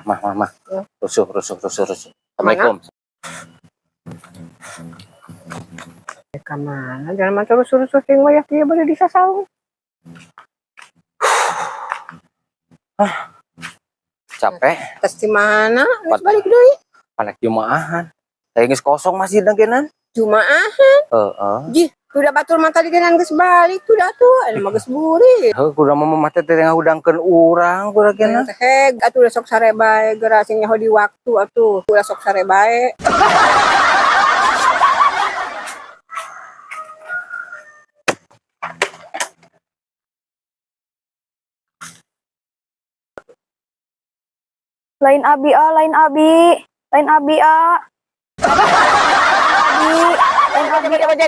Mah. Rusuh. Assalamualaikum. Kemana? Jangan macam rusuh-rusuh ting wayak dia boleh disasau. Capek. Tes di mana? Balik deui. Panek jumaahan. Saya geus kosong masjid genan. Jumaahan. Jih, udah batur mata di genan geus balik tuh dah tuh. Anu mah geus buri. Heuh, kudu mah mah teh ngahudangkeun urang kudu kenah. Heg, atuh udah sok sare bae geura sing nyaho di waktu atuh. Udah sok sare bae. Lain abi lain abi Ojek.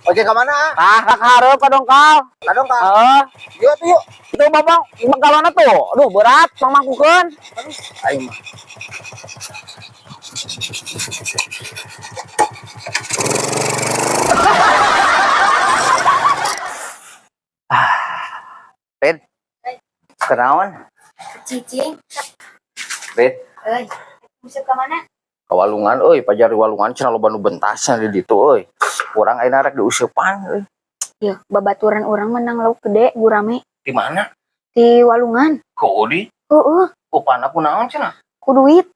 Ojek ke mana? Ka hareup ka dongkal. Heeh. Yuk tuh yuk. Itu babang bengkalana tuh. Aduh berat mangkukeun. Ayo mah. Red. Kenaon? cicing Red. musik ke mana Ka walungan euy, pajari walungan cenah loba nu bentasna di ditu euy. Urang ayeuna rek diuseupan euy. ya babaturan orang menang lauk gede gurame Di mana? di walungan Ku di? Upana kunaon cenah? ku duit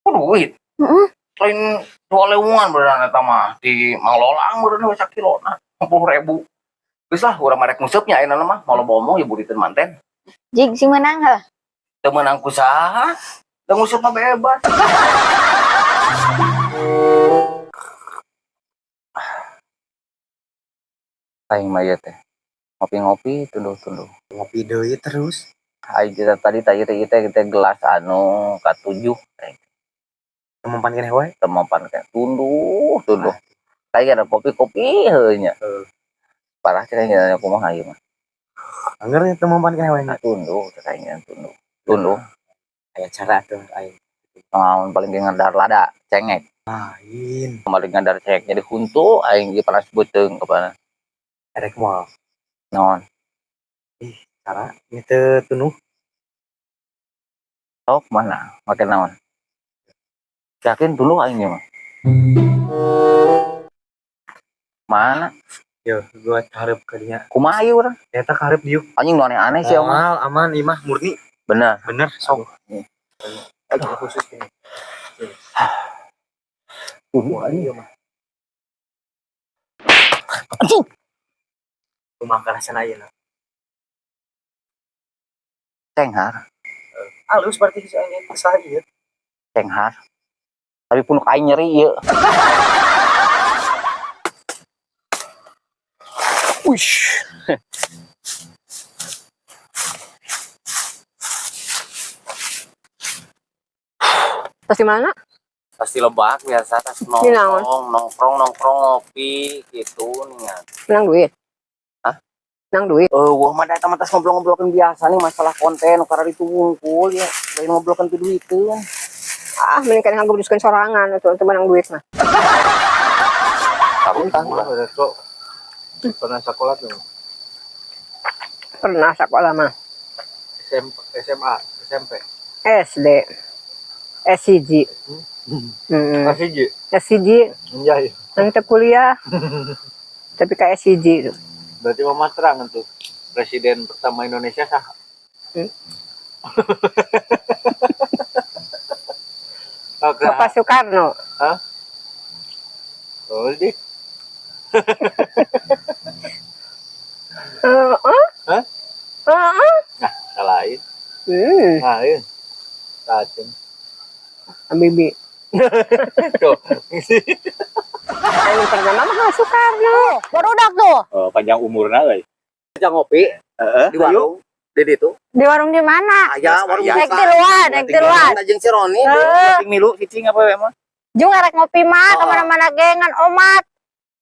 Ku duit. heeh Lain 2 leumungan beurang eta mah di Manglolang beurang we sakilona 50.000. Geus lah urang marek ngusupnya ayeuna mah mau loba omong ya buditeun manten. jig sing menang heuh Teu meunang kusaha. Teu ngusup mah bebas. Aing mah ieu teh. Ngopi-ngopi tunduh-tunduh. Ngopi deui terus. Aing kita tadi kita gelas anu ka-7. Mempan keneh wae. Temampan kayak tunduh. Kayak ada kopi-kopi heuh nya. Parah teh kayaknya kumaha ieu mah. Angger nya mempan keneh wae. Tunduh kayaknya tunduh. Aya cara tuh aing. Naon paling ngadar lada cengek. Lain. Paling ngadar cengek jadi huntu aing ge pernah sebuteung kepada Erek moal. naon. Cara ieu teu tunuh. Sok mana? Make naon? Yakin dulu aing ge mah. Mana? Yo, gua hareup ka dinya. Kumaha ieu urang? Eta ka hareup diuk. Anjing nu aneh-aneh sih mah. Aman, imah murni. Bener. Sok. Aduh Khusus ini. tunduh anjing. Kumaha rasana ayeuna. Cenghar, Alus berarti si aing kesah ieu. cenghar. Tapi punuk aing nyeri ieu. Uish. Tes di mana? Pasti lebak biasa tas nongkrong ngopi gitu nih. Menang duit. Hah? Menang duit. Wah mah datang tas ngobrol-ngobrolkan biasa nih masalah konten karena itu ngumpul ya. Lain ngobrolkan ke duiteun. Mending kan nganggo duskeun sorangan atuh untuk menang duit mah. Kamu tahu lah. Pernah sekolah tuh. Pernah sekolah mah. SMA, SMP. SD. SCG. Kasih SCG. Iya. Yang kita kuliah. Tapi kayak SCG itu. Berarti Mama terang tuh. Presiden pertama Indonesia sah. Bapak Soekarno. Hah? Oh, di. Hah? Nah, salahin. Lain. Racun. Bibi. Tuh. Yang pertama mah Soekarno. barudak tuh Panjang umurna euy. Aja ngopi di warung di ditu. di warung di mana Aya warung naik tiluan Jeung si Roni cing milu cicing apa we mah. Jung erek ngopi mah kemana-mana gengan omat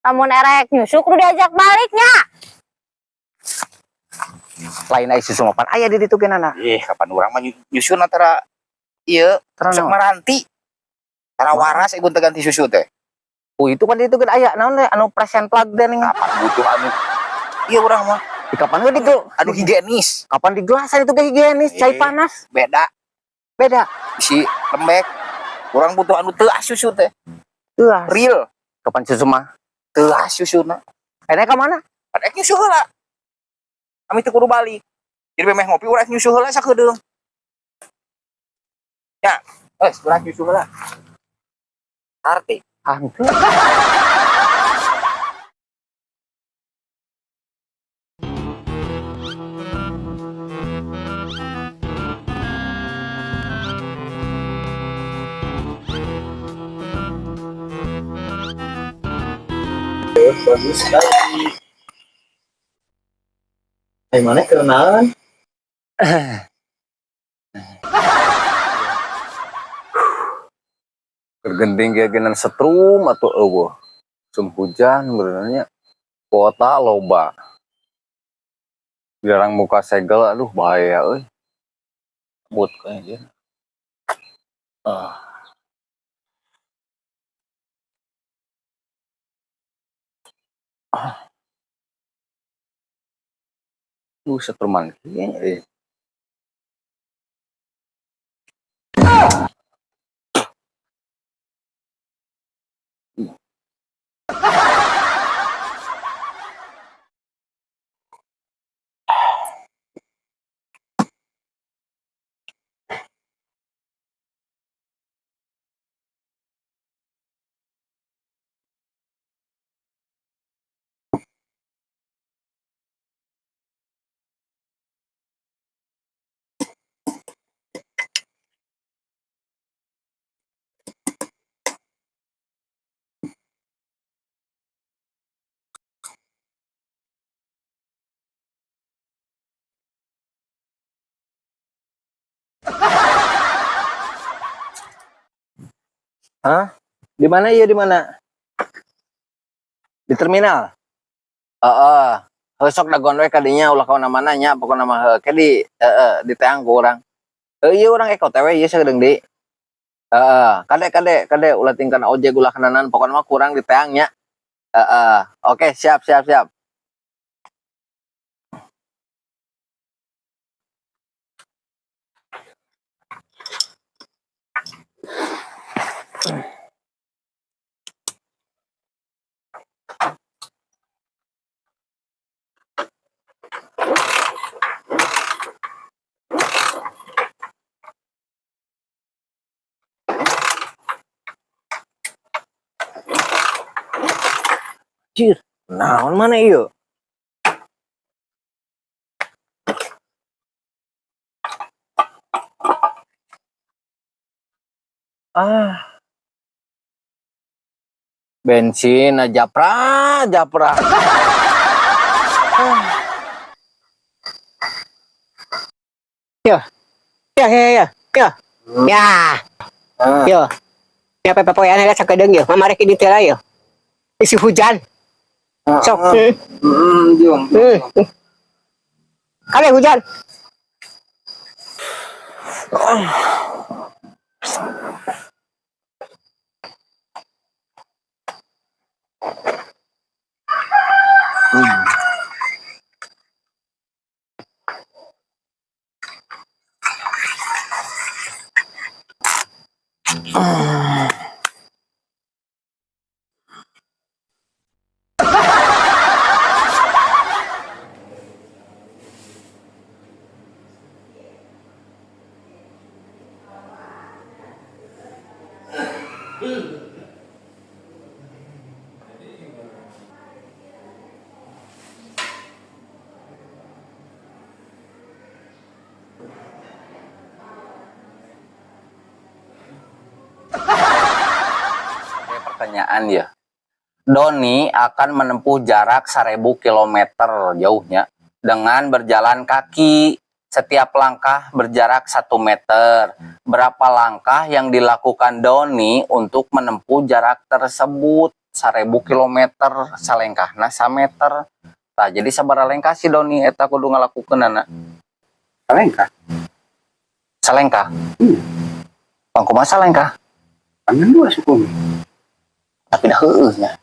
namun erek nyusuk udah diajak baliknya Lain aya susu mapan aya di ditu genana. Kapan urang mah nyusun antara ieu terus maranti. Tara waras ibu teh ganti susu teh. Itu kan itu kan aya naon anu present plug teh ning. Kapan butuh anu. Iya urang mah. Di kapan ge ditu? Aduh higienis. Kapan di gelasan itu ge higienis, cai panas. Beda. Beda. Si lembek. Orang butuh anu teu susu teh. Tuh, Real. kapan susu mah? Teu susuna. Enak ke mana? Rek nyusu heula. Kami teu kudu balik. Jadi memeh ngopi urang nyusu heula sakedeung. Ya, urang nyusu heula. Arti. Hantu. Bagus sekali. Mana kenalan? Gergending kayak genan setrum atau eueuh. Musim hujan benernya kuota loba. Jarang muka segel, aduh bahaya euy. But kayaknya. Ah. Setruman kayaknya. Hah? Di mana ya, di mana? Di terminal. Heeh. Sok dagon we kadinya ulah kawan mana nya pokona mah ke di teang ku urang. Ieu urang eko teh we ieu sagedeung di. Heeh, kade ulah tingkan ojek ulah kananan pokona mah kurang di teang nya. Heeh. Oke, siap. Cir, naon mana ieu? Bensin japra. Ya. Yo. Ya pepoyan ada sakedeung yo, mamare ki dieu yo. Isi hujan. Sok. Kali hujan. Pertanyaan ya. Doni akan menempuh jarak 1000 km jauhnya dengan berjalan kaki. Setiap langkah berjarak 1 meter. Berapa langkah yang dilakukan Doni untuk menempuh jarak tersebut? 1000 km salengkahna 1 meter. Nah, jadi sabaraha lengkah si Doni eta kudu ngalakukeunana? Salengkah. Pangkumaha salengkah? Amin dua suku. Tapi dah heueuh nya.